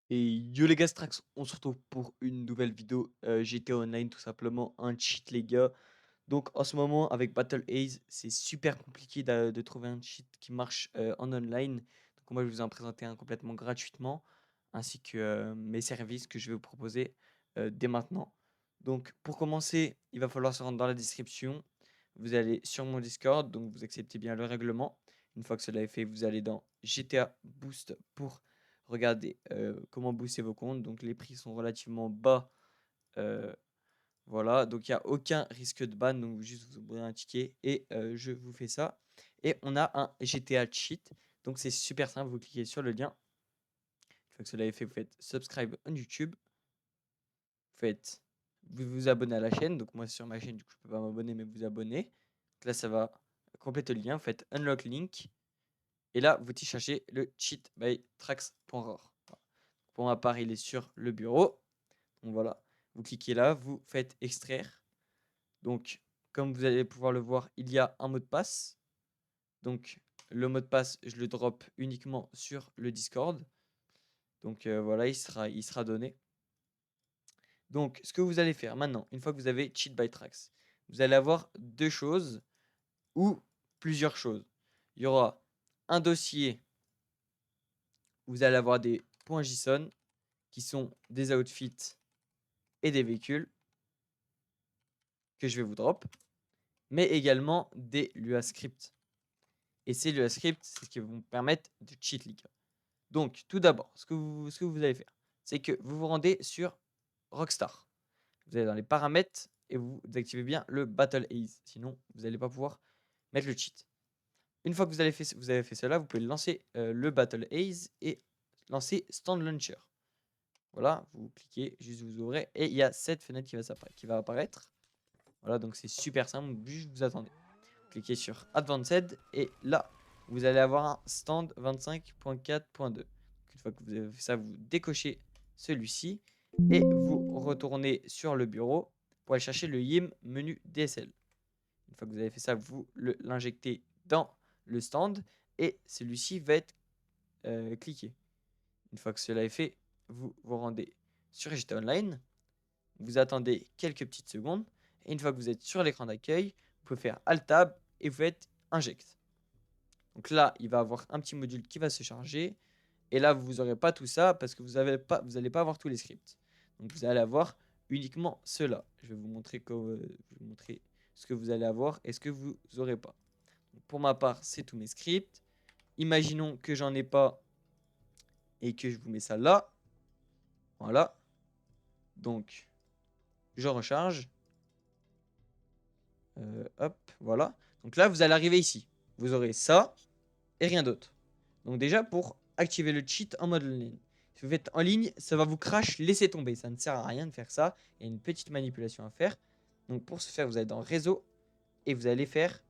Et yo les gars, Strax, on se retrouve pour une nouvelle vidéo GTA Online, tout simplement un cheat les gars. Donc en ce moment avec Battle Ace, c'est super compliqué de trouver un cheat qui marche en online. Donc moi je vous en présenter un complètement gratuitement, ainsi que mes services que je vais vous proposer dès maintenant. Donc pour commencer, il va falloir se rendre dans la description. Vous allez sur mon Discord, donc vous acceptez bien le règlement. Une fois que cela est fait, vous allez dans GTA Boost pour regarder comment booster vos comptes. Donc les prix sont relativement bas. euh, voilà, donc il n'y a aucun risque de ban. Donc juste vous ouvrez un ticket et je vous fais ça. Et on a un GTA cheat. Donc c'est super simple, vous cliquez sur le lien. Une fois que cela est fait, vous faites subscribe on YouTube. Vous vous abonnez à la chaîne. Donc moi sur ma chaîne, du coup je peux pas m'abonner, mais vous abonner. Donc là ça va compléter le lien. Vous faites unlock link. Et là, vous téléchargez le cheat by trax.rar. Voilà. Pour ma part, il est sur le bureau. Donc voilà, vous cliquez là, vous faites extraire. Donc, comme vous allez pouvoir le voir, il y a un mot de passe. Donc, le mot de passe, je le drop uniquement sur le Discord. Donc voilà, il sera donné. Donc, ce que vous allez faire maintenant, une fois que vous avez cheat by Trax, vous allez avoir deux choses ou plusieurs choses. Il y aura un dossier où vous allez avoir des points JSON qui sont des outfits et des véhicules que je vais vous drop, mais également des Lua scripts. Et ces Lua scripts, c'est ce qui vont vous permettre de cheat les gars. Donc, tout d'abord, ce que vous allez faire, c'est que vous vous rendez sur Rockstar. Vous allez dans les paramètres et vous activez bien le Battle Ace. Sinon, vous n'allez pas pouvoir mettre le cheat. Une fois que vous avez fait cela, vous pouvez lancer le Battle Ace et lancer Stand Launcher. Voilà, vous cliquez, juste vous ouvrez et il y a cette fenêtre qui va apparaître. Voilà, donc c'est super simple, juste vous attendez. Cliquez sur Advanced et là, vous allez avoir un stand 25.4.2. Une fois que vous avez fait ça, vous décochez celui-ci et vous retournez sur le bureau pour aller chercher le YIM menu DSL. Une fois que vous avez fait ça, vous l'injectez dans le stand et celui-ci va être cliqué. Une fois que cela est fait, vous vous rendez sur GTA Online, vous attendez quelques petites secondes et une fois que vous êtes sur l'écran d'accueil, vous pouvez faire Alt-Tab et vous faites Inject. Donc là, il va avoir un petit module qui va se charger. Et là, vous n'aurez pas tout ça parce que vous n'allez pas avoir tous les scripts. Donc vous allez avoir uniquement cela. Je vais vous montrer, ce que vous allez avoir et ce que vous n'aurez pas. Donc pour ma part, c'est tous mes scripts. Imaginons que j'en ai pas et que je vous mets ça là. Voilà. Donc, je recharge. Hop, voilà. Donc là, vous allez arriver ici. Vous aurez ça et rien d'autre. Donc déjà, pour activer le cheat en mode ligne. Si vous faites en ligne, ça va vous crash, laissez tomber. Ça ne sert à rien de faire ça. Il y a une petite manipulation à faire. Donc pour ce faire, vous allez dans réseau et vous allez faire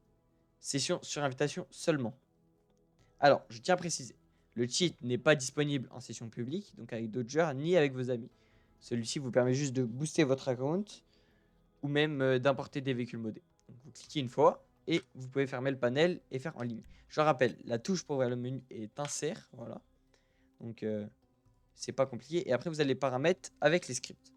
session sur invitation seulement. Alors, je tiens à préciser, le cheat n'est pas disponible en session publique, donc avec d'autres joueurs, ni avec vos amis. Celui-ci vous permet juste de booster votre account ou même d'importer des véhicules modés. Donc vous cliquez une fois et vous pouvez fermer le panel et faire en ligne. Je rappelle, la touche pour ouvrir le menu est insert, voilà. Donc c'est pas compliqué. Et après vous allez paramètres avec les scripts.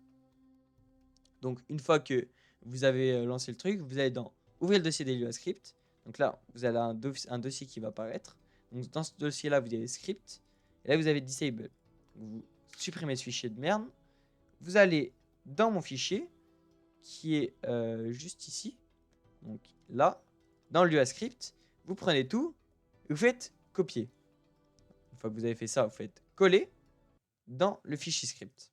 Donc une fois que vous avez lancé le truc, vous allez dans ouvrir le dossier des Lua scripts. Donc là, vous avez un dossier qui va apparaître. Donc dans ce dossier-là, vous avez script. Et là, vous avez disable. Vous supprimez ce fichier de merde. Vous allez dans mon fichier qui est juste ici. Donc là, dans le Lua script, vous prenez tout, vous faites copier. Une fois que vous avez fait ça, vous faites coller dans le fichier script.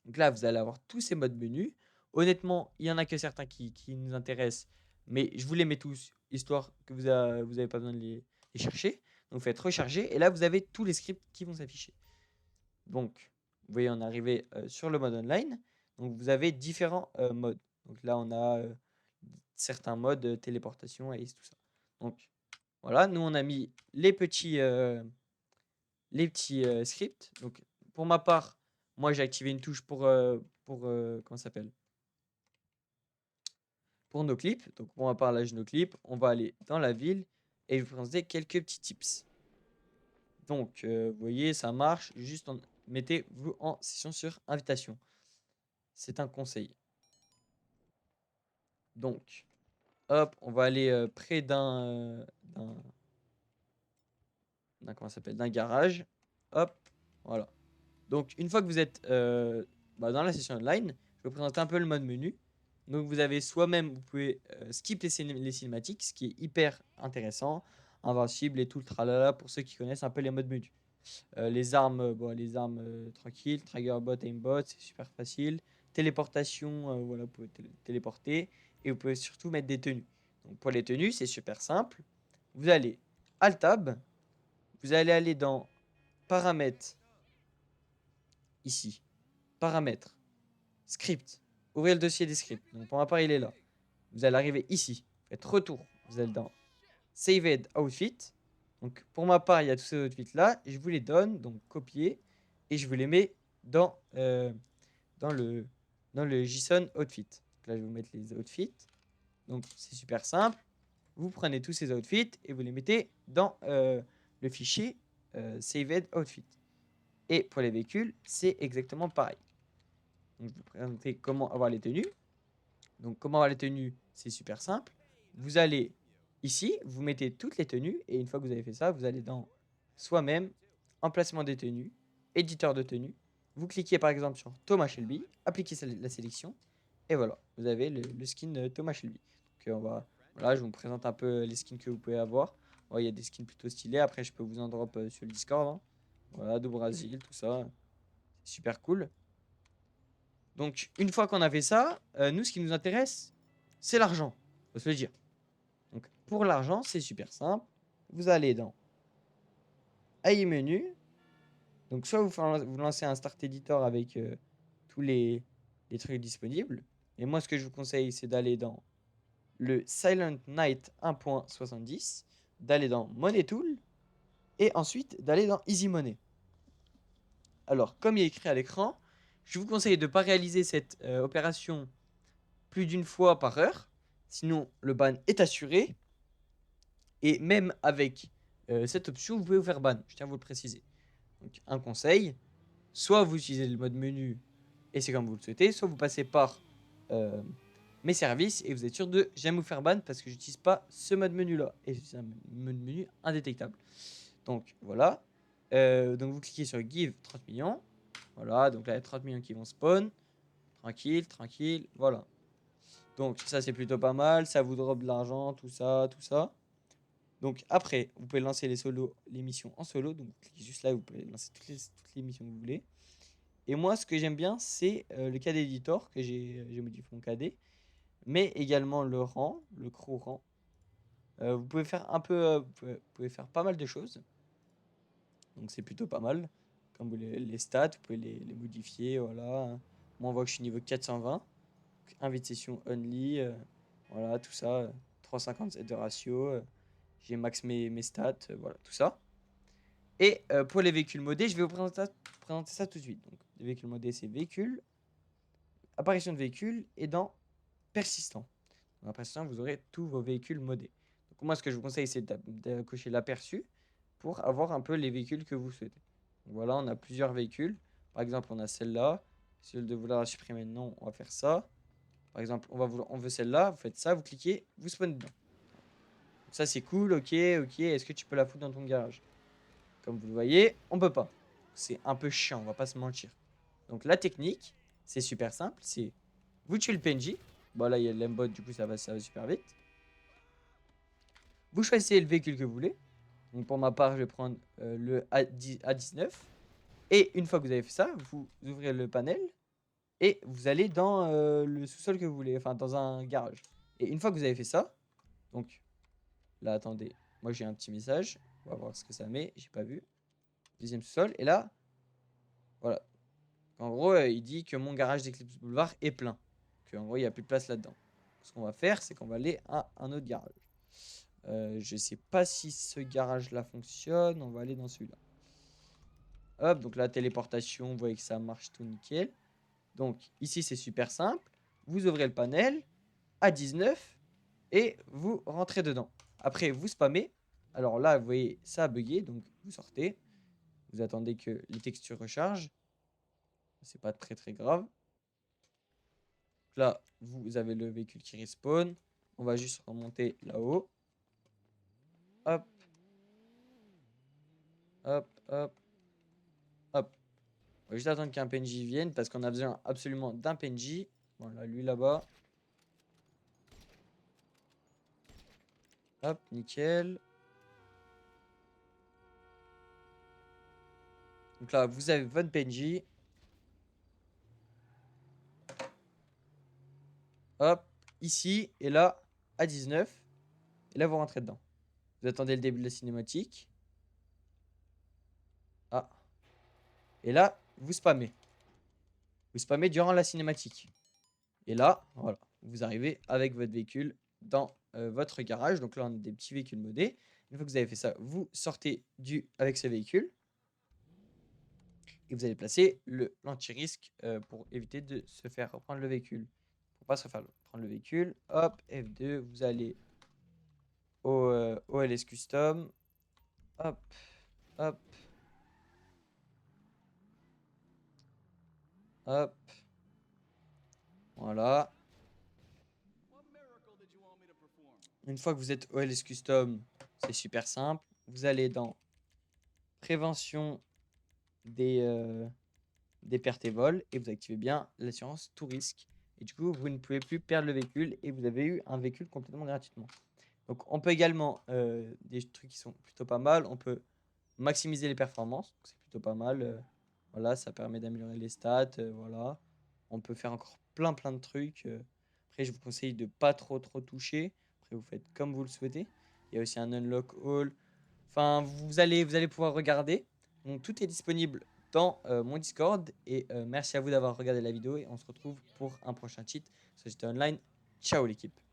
Donc là, vous allez avoir tous ces modes menus. Honnêtement, il y en a que certains qui nous intéressent, mais je vous les mets tous, histoire que vous n'avez pas besoin de les chercher. Donc vous faites recharger, et là, vous avez tous les scripts qui vont s'afficher. Donc, vous voyez, on est arrivé sur le mode online. Donc vous avez différents modes. Donc là, on a certains modes téléportation et tout ça. Donc voilà, nous, on a mis les petits scripts. Donc pour ma part, moi, j'ai activé une touche pour comment ça s'appelle? Pour nos clips. Donc, pour ma part, là, j'ai nos clips. On va aller dans la ville et je vais vous présenter quelques petits tips. Donc, vous voyez, ça marche. Juste mettez-vous en session sur invitation. C'est un conseil. Donc, hop, on va aller près comment ça s'appelle, d'un garage. Hop, voilà. Donc, une fois que vous êtes dans la session online, je vais vous présenter un peu le mode menu. Donc, vous avez vous pouvez skip les cinématiques, ce qui est hyper intéressant. Invincible et tout le tralala pour ceux qui connaissent un peu les modes menu. Les armes tranquilles, trigger bot, aimbot, c'est super facile. Téléportation, voilà, vous pouvez téléporter. Et vous pouvez surtout mettre des tenues. Donc, pour les tenues, c'est super simple. Vous allez Alt Tab, vous allez aller dans Paramètres, ici. Paramètres, Script. Ouvrez le dossier des scripts. Donc pour ma part, il est là. Vous allez arriver ici. Faites retour. Vous allez dans Saved Outfit. Donc pour ma part, il y a tous ces outfits là. Je vous les donne. Donc copier. Et je vous les mets dans, dans, le, dans le JSON Outfit. Donc là, je vais vous mettre les outfits. Donc c'est super simple. Vous prenez tous ces outfits et vous les mettez dans le fichier Saved Outfit. Et pour les véhicules, c'est exactement pareil. Donc, je vais vous présenter comment avoir les tenues. Donc, comment avoir les tenues, c'est super simple. Vous allez ici, vous mettez toutes les tenues. Et une fois que vous avez fait ça, vous allez dans Soi-même, Emplacement des tenues, Éditeur de tenues. Vous cliquez par exemple sur Thomas Shelby, appliquez la sélection. Et voilà, vous avez le skin Thomas Shelby. Donc, voilà, je vous présente un peu les skins que vous pouvez avoir. Il y a des skins plutôt stylés. Après, je peux vous en drop sur le Discord. Hein. Voilà, do Brasil, tout ça. C'est super cool. Donc, une fois qu'on a fait ça, nous, ce qui nous intéresse, c'est l'argent. Faut se le dire. Donc, pour l'argent, c'est super simple. Vous allez dans AI menu. Donc, soit vous lancez un Start Editor avec tous les trucs disponibles. Et moi, ce que je vous conseille, c'est d'aller dans le Silent Night 1.70, d'aller dans Money Tool, et ensuite d'aller dans Easy Money. Alors, comme il est écrit à l'écran, je vous conseille de ne pas réaliser cette opération plus d'une fois par heure. Sinon, le ban est assuré. Et même avec cette option, vous pouvez vous faire ban. Je tiens à vous le préciser. Donc, un conseil, soit vous utilisez le mode menu et c'est comme vous le souhaitez, soit vous passez par mes services et vous êtes sûr de jamais vous faire ban parce que j'utilise pas ce mode menu là. Et c'est un mode menu indétectable. Donc, voilà. Donc, vous cliquez sur Give 30 millions. Voilà, donc là, il y a 30 millions qui vont spawn. Tranquille, tranquille, voilà. Donc ça c'est plutôt pas mal, ça vous drop de l'argent, tout ça, tout ça. Donc après, vous pouvez lancer les missions en solo. Donc vous cliquez juste là, vous pouvez lancer toutes les missions que vous voulez. Et moi, ce que j'aime bien, c'est le KD Editor que j'ai modifié mon KD, mais également le rang, le crew rang. Vous pouvez faire vous pouvez faire pas mal de choses. Donc c'est plutôt pas mal. Comme vous les stats, vous pouvez les modifier, voilà. Moi, on voit que je suis niveau 420. Invite session only, voilà, tout ça. 3,57 de ratio. J'ai max mes stats, voilà, tout ça. Et pour les véhicules modés, je vais vous présenter ça tout de suite. Donc, les véhicules modés, c'est véhicules, apparition de véhicules, et dans persistant. Dans persistant, vous aurez tous vos véhicules modés. Donc, moi, ce que je vous conseille, c'est de cocher l'aperçu pour avoir un peu les véhicules que vous souhaitez. Donc, voilà, on a plusieurs véhicules. Par exemple, on a celle-là. Si vous vouloir la supprimer, non, on va faire ça. Par exemple, on veut celle-là, vous faites ça, vous cliquez, vous spawnez dedans. Donc ça, c'est cool, ok. Est-ce que tu peux la foutre dans ton garage? Comme vous le voyez, on peut pas. C'est un peu chiant, on va pas se mentir. Donc la technique, c'est super simple. C'est vous tuez le PNJ. Bon là il y a l'embot, du coup ça va super vite. Vous choisissez le véhicule que vous voulez. Donc pour ma part, je vais prendre le A19. Et une fois que vous avez fait ça, vous ouvrez le panel et vous allez dans le sous-sol que vous voulez, enfin dans un garage. Et une fois que vous avez fait ça, donc là attendez, moi j'ai un petit message. On va voir ce que ça met, j'ai pas vu. Deuxième sous-sol. Et là, voilà. En gros, il dit que mon garage d'Eclipse Boulevard est plein. En gros, il n'y a plus de place là-dedans. Ce qu'on va faire, c'est qu'on va aller à un autre garage. Je sais pas si ce garage-là fonctionne. On va aller dans celui-là. Hop, donc la téléportation, vous voyez que ça marche tout nickel. Donc ici, c'est super simple. Vous ouvrez le panel à 19 et vous rentrez dedans. Après, vous spammez. Alors là, vous voyez, ça a bugué, donc vous sortez. Vous attendez que les textures rechargent. C'est pas très très grave. Là, vous avez le véhicule qui respawn. On va juste remonter là-haut. Hop. Hop, hop, hop. On va juste attendre qu'un PNJ vienne parce qu'on a besoin absolument d'un PNJ. Voilà, lui là-bas. Hop, nickel. Donc là, vous avez votre PNJ. Hop, ici. Et là, à 19. Et là, vous rentrez dedans. Vous attendez le début de la cinématique. Ah. Et là, vous spammez. Vous spammez durant la cinématique. Et là, voilà, vous arrivez avec votre véhicule dans votre garage. Donc là, on a des petits véhicules modés. Une fois que vous avez fait ça, vous sortez avec ce véhicule. Et vous allez placer l'anti-risque pour éviter de se faire reprendre le véhicule. Pour pas se faire prendre le véhicule, hop, F2, vous allez au LS Custom. Hop, hop, hop. Voilà. Une fois que vous êtes au LS Custom, c'est super simple. Vous allez dans prévention des pertes et vols et vous activez bien l'assurance tout risque. Et du coup, vous ne pouvez plus perdre le véhicule et vous avez eu un véhicule complètement gratuitement. Donc, on peut également, des trucs qui sont plutôt pas mal, on peut maximiser les performances, c'est plutôt pas mal. Voilà, ça permet d'améliorer les stats, voilà. On peut faire encore plein de trucs. Après, je vous conseille de pas trop toucher. Après, vous faites comme vous le souhaitez. Il y a aussi un unlock all. Enfin, vous allez pouvoir regarder. Donc, tout est disponible dans mon Discord. Et merci à vous d'avoir regardé la vidéo. Et on se retrouve pour un prochain cheat. C'était online. Ciao l'équipe.